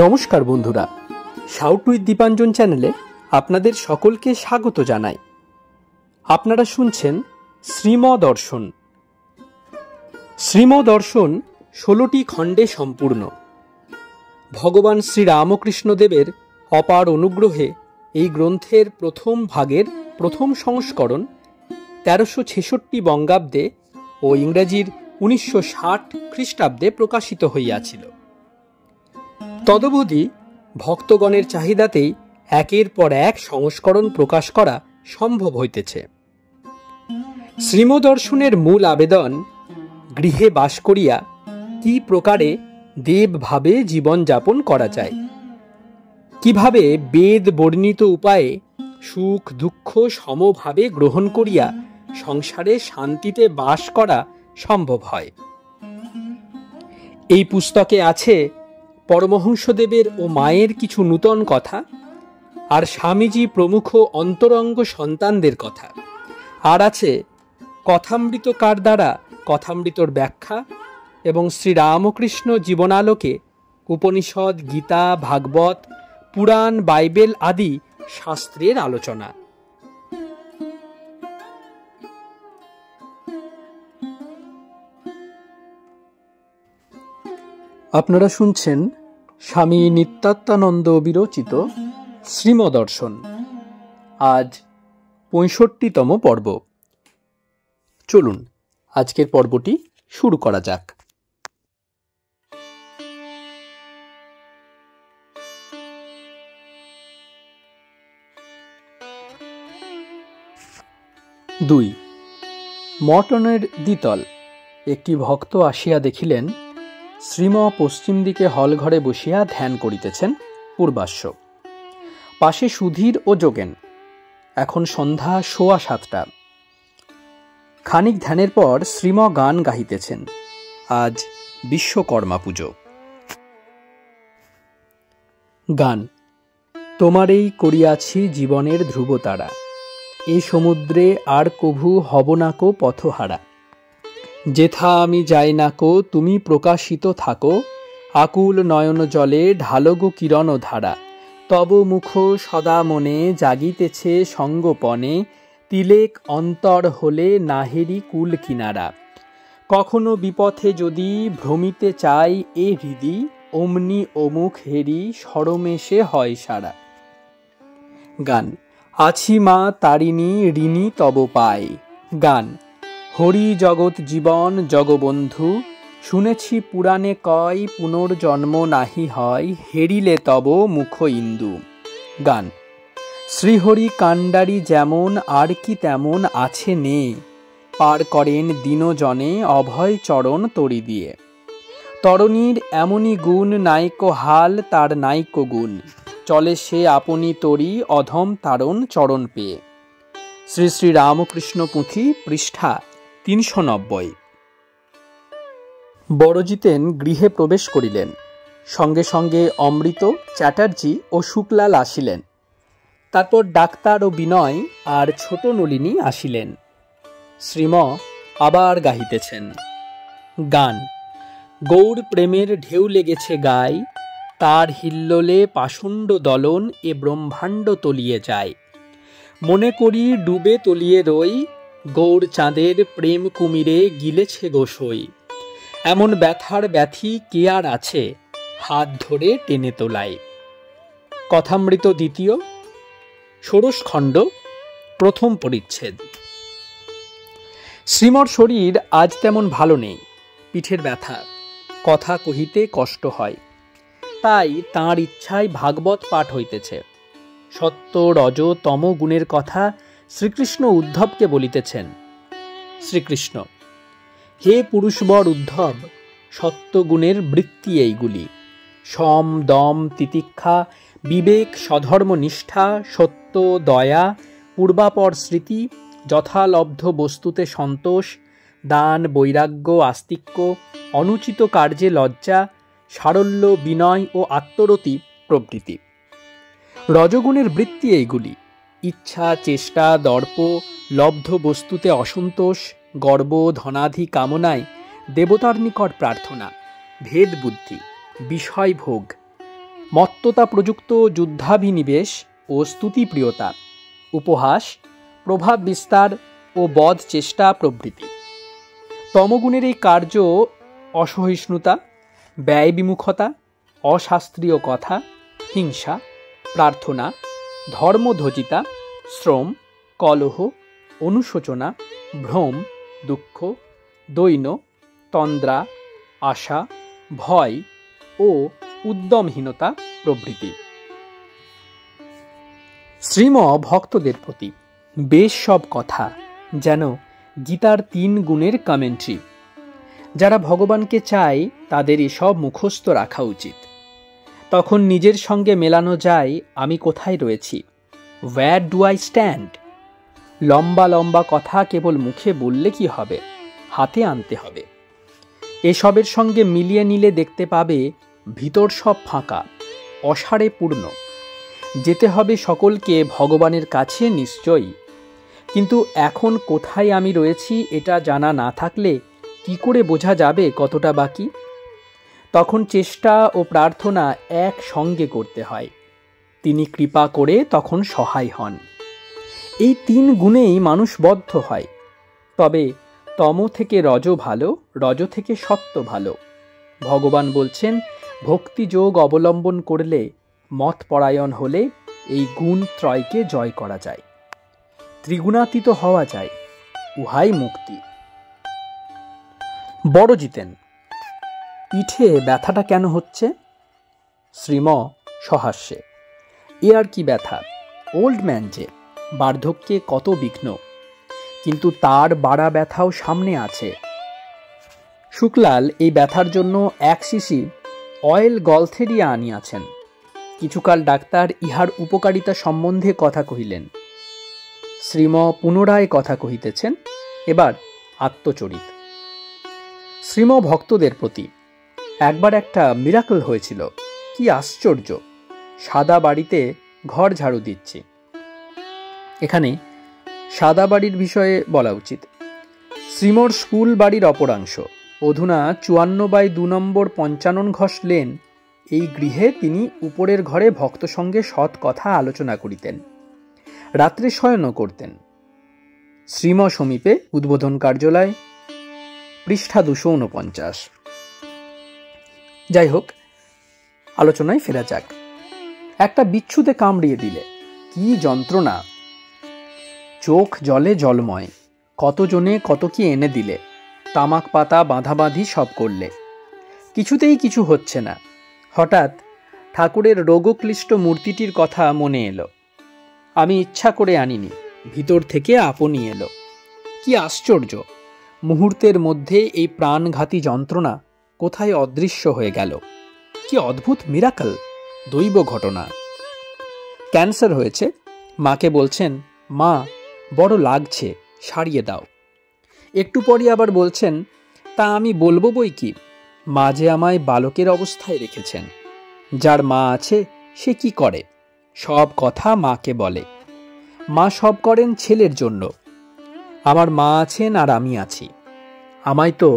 নমস্কার বন্ধুরা, shout with Dipanjan চ্যানেলে আপনাদের সকলকে স্বাগত জানাই। আপনারা শুনছেন শ্রীমদর্শন। শ্রীমদর্শন 16টি খণ্ডে সম্পূর্ণ। ভগবান শ্রীরামকৃষ্ণদেবের অপার অনুগ্রহে এই গ্রন্থের প্রথম ভাগের প্রথম সংস্করণ 1366 বঙ্গাব্দে ও ইংরেজির 1960 খ্রিস্টাব্দে প্রকাশিত হইয়াছিল। তদবধি ভক্তগণের চাহিদাতেই একের পর এক সংস্করণ প্রকাশ করা সম্ভব হইতেছে। শ্রীমদর্শনের মূল আবেদন, গৃহে বাস করিয়া কি প্রকারে দেবভাবে জীবনযাপন করা যায়, কিভাবে বেদ বর্ণিত উপায়ে সুখ দুঃখ সমভাবে গ্রহণ করিয়া সংসারে শান্তিতে বাস করা সম্ভব হয়। এই পুস্তকে আছে পরমহংসদেবের ও মায়ের কিছু নূতন কথা, আর স্বামীজি প্রমুখ অন্তরঙ্গ সন্তানদের কথা, আর আছে কথামৃতকার দ্বারা কথামৃতর ব্যাখ্যা এবং শ্রীরামকৃষ্ণ জীবনালোকে উপনিষদ, গীতা, ভাগবত, পুরাণ, বাইবেল আদি শাস্ত্রের আলোচনা। আপনারা শুনছেন স্বামী নিত্যাত্মানন্দ বিরচিত শ্রীমদর্শন। আজ 65তম পর্ব। চলুন আজকের পর্বটি শুরু করা যাক। দুই, মর্টনের দ্বিতল। একটি ভক্ত আসিয়া দেখিলেন শ্রীম পশ্চিম দিকে হলঘরে বসিয়া ধ্যান করিতেছেন পূর্বাশ্ব। পাশে সুধীর ও যোগেন। এখন সন্ধ্যা 6:15। খানিক ধ্যানের পর শ্রীম গান গাহিতেছেন। আজ বিশ্বকর্মা পুজো। গান। তোমারেই করিয়াছি জীবনের ধ্রুবতারা, এ সমুদ্রে আর কভু হব নাকো পথহারা। যেথা আমি যাই নাকো তুমি প্রকাশিত থাকো, আকুল নয়ন জলে ঢালগো কিরণ ধারা। তব মুখ সদা মনে জাগিতেছে সঙ্গপনে, তিলেক অন্তর হলে নাহেরি কুল কিনারা। কখনো বিপথে যদি ভ্রমিতে চাই এ হৃদি, অমনি অমুখ হেরি সরমেশে হয় সারা। গান। আছি মা তারিণী ঋণী তব পাই। গান। হরি জগৎ জীবন জগবন্ধু, শুনেছি পুরাণে কয় পুনর্জন্ম নাহি হয়, হেরিলে তব মুখ ইন্দু। গান। শ্রীহরি কাণ্ডারি যেমন আর কি তেমন আছে নে, পার করেন দিনজনে অভয় চরণ তরি দিয়ে। তরণীর এমনই গুণ নাইকো হাল তার নাইকো গুণ, চলে সে আপনি তরি অধম তারণ চরণ পেয়ে। শ্রী শ্রী রামকৃষ্ণ পুঁথি, পৃষ্ঠা 390। বড়জিতেন গৃহে প্রবেশ করিলেন। সঙ্গে সঙ্গে অমৃত, চ্যাটার্জি ও শুক্লাল আসিলেন। তারপর ডাক্তার ও বিনয় আর ছোট নলিনী আসিলেন। শ্রীম আবার গাহিতেছেন। গান। গৌর প্রেমের ঢেউ লেগেছে গায়, তার হিল্লোলে পাষণ্ড দলন এ ব্রহ্মাণ্ড তলিয়ে যায়। মনে করি ডুবে তলিয়ে রই, গৌর চাঁদের প্রেম কুমিরে গিলেছে গোসই। এমন ব্যথার ব্যথি কে আর আছে, হাত ধরে টেনে তোলায়। কথামৃত দ্বিতীয়, ষোড়শ খণ্ড, প্রথম পরিচ্ছেদ। শ্রীমর শরীর আজ তেমন ভালো নেই। পিঠের ব্যথা, কথা কহিতে কষ্ট হয়। তাই তাঁর ইচ্ছায় ভাগবত পাঠ হইতেছে। সত্য রজ তম গুণের কথা শ্রীকৃষ্ণ উদ্ধবকে বলিতেছেন। শ্রীকৃষ্ণ। হে পুরুষবর উদ্ধব, সত্যগুণের বৃত্তি এইগুলি: সম, দম, তিতিক্ষা, বিবেক, সধর্ম নিষ্ঠা, সত্য, দয়া, পূর্বাপর স্মৃতি, যথালব্ধ বস্তুতে সন্তোষ, দান, বৈরাগ্য, আস্তিক্য, অনুচিত কার্যে লজ্জা, সারল্য, বিনয় ও আত্মরতি প্রভৃতি। রজগুণের বৃত্তি এইগুলি: ইচ্ছা, চেষ্টা, দর্প, লব্ধ বস্তুতে অসন্তোষ, গর্ব, ধনাধি কামনায় দেবতার নিকট প্রার্থনা, ভেদ বুদ্ধি, বিষয়ভোগ, মত্ততা প্রযুক্ত যুদ্ধাভিনিবেশ ও স্তুতিপ্রিয়তা, উপহাস, প্রভাব বিস্তার ও বধ চেষ্টা প্রভৃতি। তমগুণের এই কার্য অসহিষ্ণুতা, ব্যয়বিমুখতা, অশাস্ত্রীয় কথা, হিংসা, প্রার্থনা, ধর্মধ্বজিতা, শ্রম, কলহ, অনুশোচনা, ভ্রম, দুঃখ, দৈন্য, তন্দ্রা, আশা, ভয় ও উদ্যমহীনতা প্রভৃতি। শ্রীম ভক্তদের প্রতি বেশ সব কথা যেন গীতার 3 গুণের কমেন্ট্রি। যারা ভগবানকে চায় তাদের এসব মুখস্থ রাখা উচিত। তখন নিজের সঙ্গে মেলানো যায় আমি কোথায় রয়েছি, হোয়ার ডু আই স্ট্যান্ড। লম্বা লম্বা কথা কেবল মুখে বললে কি হবে, হাতে আনতে হবে। এসবের সঙ্গে মিলিয়ে নিলে দেখতে পাবে ভিতর সব ফাঁকা, অসারে পূর্ণ। যেতে হবে সকলকে ভগবানের কাছে নিশ্চয়ই, কিন্তু এখন কোথায় আমি রয়েছি এটা জানা না থাকলে কি করে বোঝা যাবে কতটা বাকি। তখন চেষ্টা ও প্রার্থনা একসঙ্গে করতে হয়। তিনি কৃপা করে তখন সহায় হন। এই 3 গুণেই মানুষ বদ্ধ হয়। তবে তম থেকে রজ ভালো, রজ থেকে সত্য ভালো। ভগবান বলছেন ভক্তিযোগ অবলম্বন করলে, মতপরায়ণ হলে এই গুণ ত্রয়কে জয় করা যায়, ত্রিগুণাতীত হওয়া যায়। উহাই মুক্তি। বড় জিতেন, পিঠে ব্যথাটা কেন হচ্ছে? শ্রীম সহাস্যে, এ আর কি ব্যথা, ওল্ড ম্যান যে, বার্ধক্যে কত বিঘ্ন, কিন্তু তার বাড়া ব্যথাও সামনে আছে। শুক্লাল এই ব্যথার জন্য 1 শিশি অয়েল গলথেরিয়া আনিয়াছেন। কিছুকাল ডাক্তার ইহার উপকারিতা সম্বন্ধে কথা কহিলেন। শ্রীম পুনরায় কথা কহিতেছেন, এবার আত্মচরিত। শ্রীম ভক্তদের প্রতি একবার একটা মিরাকল হয়েছিল। কি আশ্চর্য! সাদা বাড়িতে ঘর ঝাড়ু দিচ্ছি। এখানে সাদা বাড়ির বিষয়ে বলা উচিত। শ্রীমর স্কুল বাড়ির অপরাংশ, অধুনা 54/2 নম্বর 55 ঘষ লেন, এই গৃহে তিনি উপরের ঘরে ভক্ত সঙ্গে সৎ কথা আলোচনা করিতেন, রাত্রে শয়নও করতেন। শ্রীম সমীপে উদ্বোধন কার্যালয়, পৃষ্ঠা 249। যাই হোক, আলোচনায় ফেরা যাক। একটা বিচ্ছুতে কামড়িয়ে দিলে কি যন্ত্রণা! চোখ জলে জলময়, কতজনে কত কি এনে দিলে, তামাক পাতা বাঁধাবাঁধি সব করলে, কিছুতেই কিছু হচ্ছে না। হঠাৎ ঠাকুরের রোগক্লিষ্ট মূর্তিটির কথা মনে এলো। আমি ইচ্ছা করে আনিনি, ভিতর থেকে আপনি এলো। কি আশ্চর্য! মুহূর্তের মধ্যে এই প্রাণঘাতী যন্ত্রণা কোথায় অদৃশ্য হয়ে গেল। কি অদ্ভুত মিরাকল, দৈব ঘটনা। ক্যান্সার হয়েছে, মাকে বলছেন, মা বড় লাগছে, সারিয়ে দাও। একটু পরই আবার বলছেন, তা আমি বলবো বই কি, মা যে আমায় বালকের অবস্থায় রেখেছেন। যার মা আছে সে কি করে, সব কথা মাকে বলে। মা সব করেন ছেলের জন্য। আমার মা আছেন আর আমি আছি। আমায় তো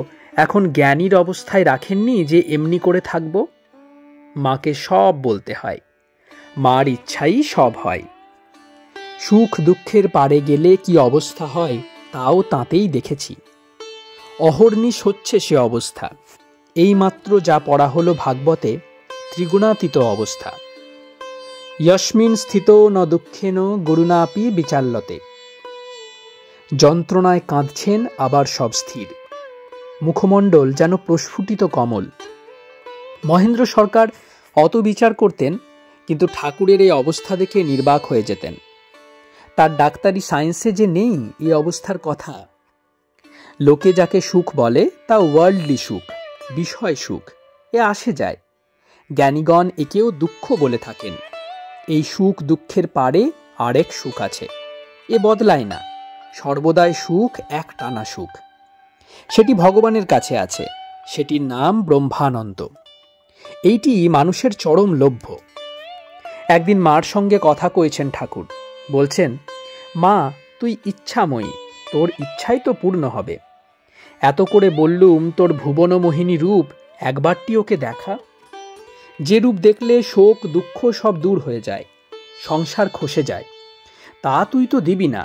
এখন জ্ঞানীর অবস্থায় রাখেননি যে এমনি করে থাকব। মাকে সব বলতে হয়, মার ইচ্ছাই সব হয়। সুখ দুঃখের পারে গেলে কি অবস্থা হয় তাও তাতেই দেখেছি। অহর্নিশ হচ্ছে সে অবস্থা। এইমাত্র যা পড়া হলো ভাগবতে, ত্রিগুণাতীত অবস্থা। যস্মিন স্থিতো ন দুঃখেন গুরুনাপি বিচাল্যতে। যন্ত্রণায় কাঁদছেন, আবার সব স্থির। মুখমণ্ডল যেন প্রস্ফুটিত কমল। মহেন্দ্র সরকার অত বিচার করতেন, কিন্তু ঠাকুরের এই অবস্থা দেখে নির্বাক হয়ে যেতেন। তার ডাক্তারি সায়েন্সে যে নেই এই অবস্থার কথা। লোকে যাকে সুখ বলে তা ওয়ার্ল্ডলি সুখ, বিষয় সুখ, এ আসে যায়। জ্ঞানীগণ একেও দুঃখ বলে থাকেন। এই সুখ দুঃখের পারে আরেক সুখ আছে, এ বদলায় না, সর্বদাই সুখ, এক টানা সুখ। সেটি ভগবানের কাছে আছে, সেটির নাম ব্রহ্মানন্দ। এইটি মানুষের চরম লভ্য। একদিন মার সঙ্গে কথা কইছেন ঠাকুর, বলছেন, মা তুই ইচ্ছাময়ী, তোর ইচ্ছাই তো পূর্ণ হবে। এত করে বললুম তোর ভুবনমোহিনী রূপ একবারটি ওকে দেখা। যে রূপ দেখলে শোক দুঃখ সব দূর হয়ে যায়, সংসার খসে যায়, তা তুই তো দিবি না।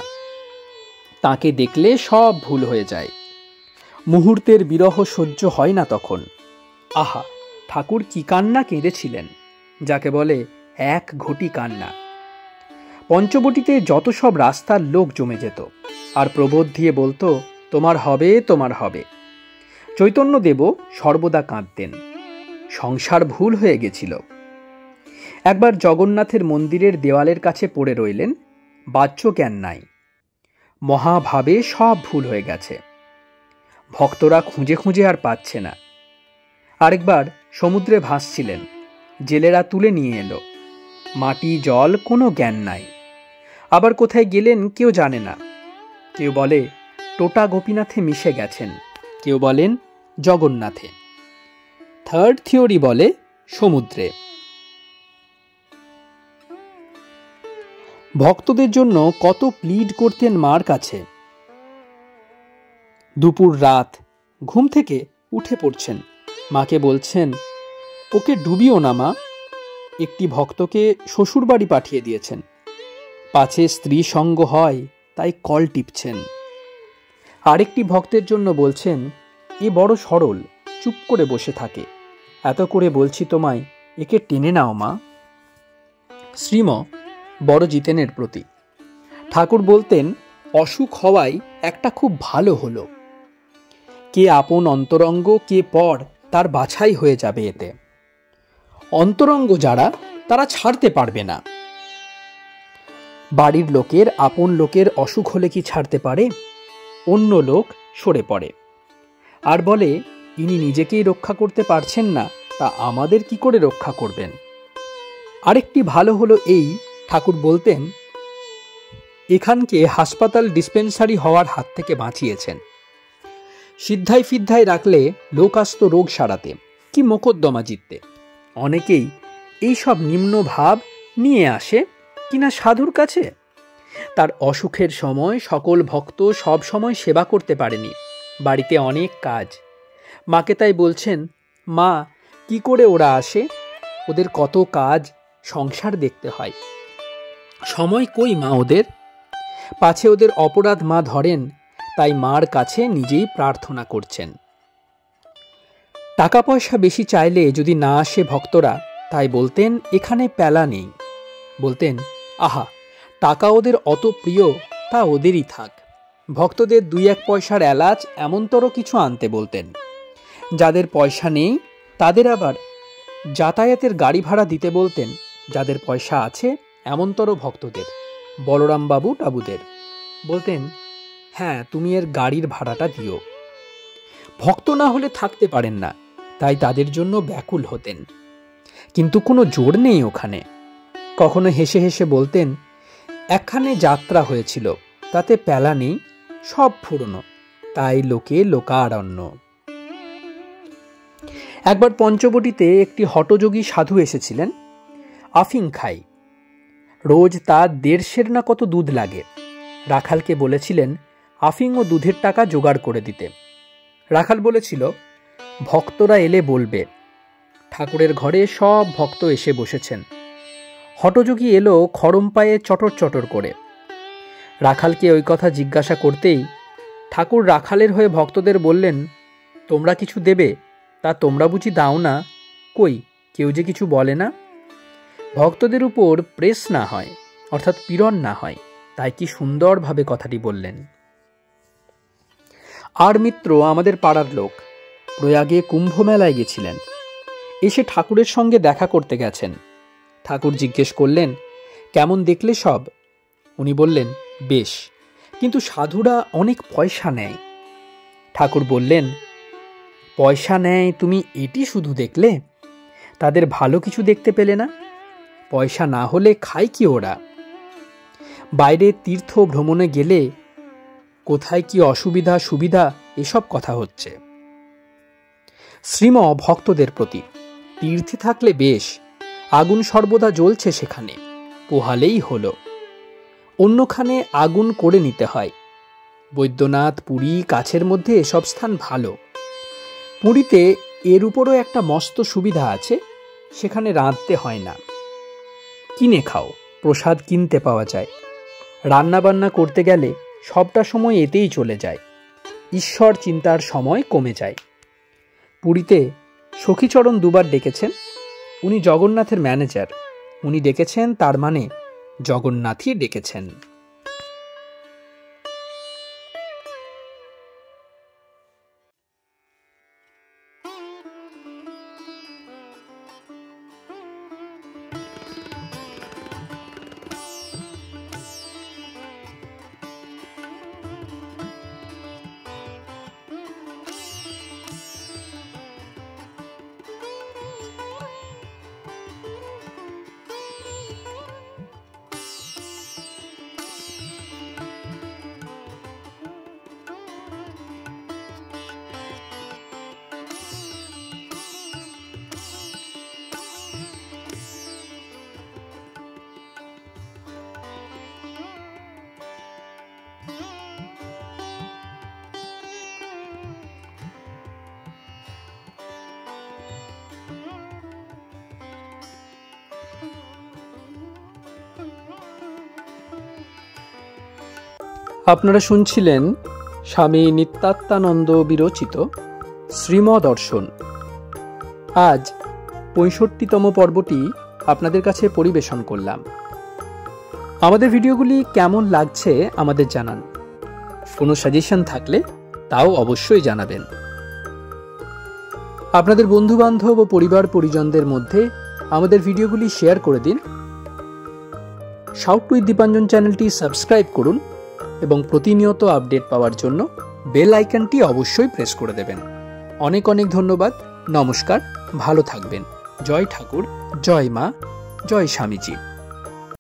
তাকে দেখলে সব ভুল হয়ে যায়। মুহূর্তের বিরহ সহ্য হয় না তখন। আহা, ঠাকুর কি কান্না কেঁদেছিলেন, যাকে বলে এক ঘটি কান্না। পঞ্চবটিতে যত সব রাস্তার লোক জমে যেত, আর প্রবোধ দিয়ে বলতো, তোমার হবে, তোমার হবে। চৈতন্যদেবও সর্বদা কাঁদতেন। সংসার ভুল হয়ে গেছিল। একবার জগন্নাথের মন্দিরের দেওয়ালের কাছে পড়ে রইলেন, বাহ্য জ্ঞান নাই। মহাভাবে সব ভুল হয়ে গেছে। ভক্তরা খুঁজে খুঁজে আর পাচ্ছে না। আরেকবার সমুদ্রে ভাসছিলেন, জেলেরা তুলে নিয়ে এলো। মাটি জল কোনো জ্ঞান নাই। আবার কোথায় গেলেন কেউ জানে না। কেউ বলে টোটা গোপীনাথে মিশে গেছেন, কেউ বলেন জগন্নাথে, থার্ড থিওরি বলে সমুদ্রে। ভক্তদের জন্য কত প্লিড করতেন মার কাছে। দুপুর রাত ঘুম থেকে উঠে পড়ছেন, মাকে বলছেন, ওকে ডুবিও না মা। একটি ভক্তকে শ্বশুর বাড়ি পাঠিয়ে দিয়েছেন, পাছে স্ত্রী সঙ্গ হয় তাই কল টিপছেন। আরেকটি ভক্তের জন্য বলছেন, এ বড় সরল, চুপ করে বসে থাকে, এত করে বলছি তোমায়, একে টেনে নাও মা। শ্রীম বড় জিতেনের প্রতি। ঠাকুর বলতেন, অসুখ হওয়ায় একটা খুব ভালো হলো। কে আপন অন্তরঙ্গ কে পর তার বাছাই হয়ে যাবে এতে। অন্তরঙ্গ যারা, তারা ছাড়তে পারবে না। বাড়ির লোকের আপন লোকের অসুখ হলে কি ছাড়তে পারে? অন্য লোক সরে পড়ে আর বলে, ইনি নিজেকেই রক্ষা করতে পারছেন না, তা আমাদের কি করে রক্ষা করবেন? আরেকটি ভালো হলো এই, ঠাকুর বলতেন, এখানকে হাসপাতাল ডিসপেন্সারি হওয়ার হাত থেকে বাঁচিয়েছেন। সিদ্ধায় ফিদ্ধায় রাখলে লোক আসত রোগ সারাতে, কি মোকদ্দমা জিততে। অনেকেই এই সব নিম্ন ভাব নিয়ে আসে কিনা সাধুর কাছে। তার অসুখের সময় সকল ভক্ত সব সময় সেবা করতে পারেনি, বাড়িতে অনেক কাজ। মাকে তাই বলছেন, মা কি করে ওরা আসে, ওদের কত কাজ, সংসার দেখতে হয়, সময় কই মা ওদের। পাছে ওদের অপরাধ মা ধরেন, তাই মার কাছে নিজেই প্রার্থনা করছেন। টাকা পয়সা বেশি চাইলে যদি না আসে ভক্তরা, তাই বলতেন এখানে প্যালা নেই। বলতেন, আহা, টাকা ওদের অত প্রিয়, তা ওদেরই থাক। ভক্তদের 2-1 পয়সার এলাচ এমনতর কিছু আনতে বলতেন। যাদের পয়সা নেই তাদের আবার যাতায়াতের গাড়ি ভাড়া দিতে বলতেন। যাদের পয়সা আছে এমনতর ভক্তদের, বলরামবাবু টাবুদের, বলতেন, হ্যাঁ তুমি এর গাড়ির ভাড়াটা দিও। ভক্ত না হলে থাকতে পারেন না, তাই তাদের জন্য ব্যাকুল হতেন। কিন্তু কোনো জোর নেই ওখানে। কখনো হেসে হেসে বলতেন, একখানে যাত্রা হয়েছিল, তাতে প্যালা নেই, সব ফুরনো, তাই লোকে লোকারণ্য। একবার পঞ্চবটিতে একটি হঠযোগী সাধু এসেছিলেন, আফিং খাই। রোজ তার 1.5 না কত দুধ লাগে। রাখালকে বলেছিলেন আফিং ও দুধের টাকা জোগাড় করে দিতে। রাখাল বলেছিল, ভক্তরা এলে বলবে। ঠাকুরের ঘরে সব ভক্ত এসে বসেছেন। হঠযোগী এলো খড়ম পায়ে চটর চটর করে। রাখালকে ওই কথা জিজ্ঞাসা করতেই ঠাকুর রাখালের হয়ে ভক্তদের বললেন, তোমরা কিছু দেবে, তা তোমরা বুঝি দাও না, কই কেউ যে কিছু বলে না। ভক্তদের উপর প্রেস না হয়, অর্থাৎ পীড়ন না হয়, তাই কি সুন্দরভাবে কথাটি বললেন। আর মিত্র আমাদের পাড়ার লোক প্রয়াগে কুম্ভ মেলায় গেছিলেন। এসে ঠাকুরের সঙ্গে দেখা করতে গেছেন। ঠাকুর জিজ্ঞেস করলেন, কেমন দেখলে সব? উনি বললেন, বেশ, কিন্তু সাধুরা অনেক পয়সা নেয়। ঠাকুর বললেন, পয়সা নেয় তুমি এটি শুধু দেখলে? তাদের ভালো কিছু দেখতে পেলে না? পয়সা না হলে খায় কি ওরা? বাইরে তীর্থ ভ্রমণে গেলে কোথায় কি অসুবিধা সুবিধা এসব কথা হচ্ছে। শ্রীম ভক্তদের প্রতি। তীর্থে থাকলে বেশ, আগুন সর্বদা জ্বলছে সেখানে, পোহালেই হলো। অন্যখানে আগুন করে নিতে হয়। বৈদ্যনাথ, পুরী কাছের মধ্যে এসব স্থান ভালো। পুরীতে এর উপরও একটা মস্ত সুবিধা আছে, সেখানে রাঁধতে হয় না। কিনে খাও, প্রসাদ কিনতে পাওয়া যায়। রান্নাবান্না করতে গেলে সবটা সময় এতেই চলে যায়, ঈশ্বর চিন্তার সময় কমে যায়। পুরীতে সখীচরণ দুবার ডেকেছেন, উনি জগন্নাথের ম্যানেজার। উনি ডেকেছেন তার মানে জগন্নাথই ডেকেছেন। আপনারা শুনছিলেন স্বামী নিত্যাত্মানন্দ বিরচিত শ্রীমদর্শন। আজ ৬৫তম পর্বটি আপনাদের কাছে পরিবেশন করলাম। আমাদের ভিডিওগুলি কেমন লাগছে আমাদের জানান। কোনো সাজেশন থাকলে তাও অবশ্যই জানাবেন। আপনাদের বন্ধুবান্ধব ও পরিবার পরিজনদের মধ্যে আমাদের ভিডিওগুলি শেয়ার করে দিন। শাউট উইথ দীপাঞ্জন চ্যানেলটি সাবস্ক্রাইব করুন এবং প্রতিনিয়ত আপডেট পাওয়ার জন্য বেল আইকনটি অবশ্যই প্রেস করে দেবেন। অনেক অনেক ধন্যবাদ। নমস্কার, ভালো থাকবেন। জয় ঠাকুর, জয় মা, জয় স্বামীজি।